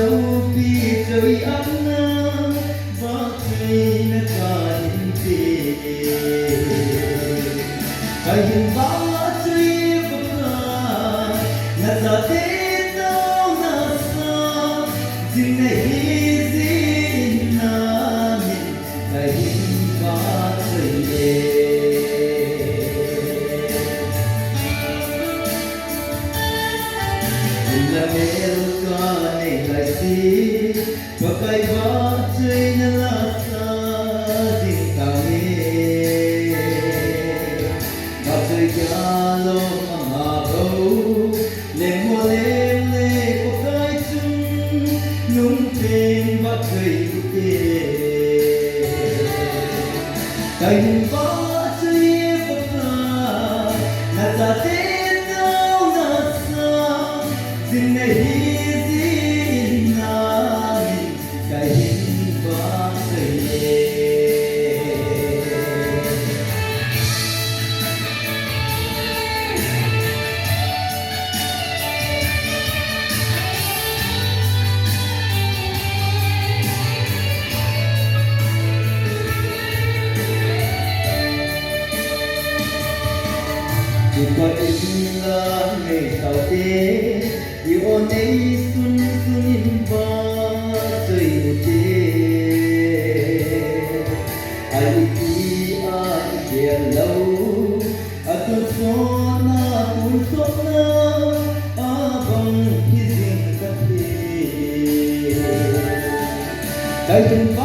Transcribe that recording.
dấu vì trời ấm và khi nó cả những gì cái hình bao suy vỡ là giờ thế đâu là sao dừng này gì na mình cái hình bao suy là mèo ca này lại xí và cái vắt chơi nhân là xa dinh ta nghe và chơi cha lo mà hà bầu lên mua lên lê có cái chung nung trên và chơi kê cái vắt chơi vắt là ta thế đâu là sao dinh này gì na mình cái hình vang dậy chỉ có tình là ngày sau thế yêu này sun sunin ba chơi một ai đi ai kia lâu tôi xóa na cũng xóa na bằng hy sinh tất cả cái tình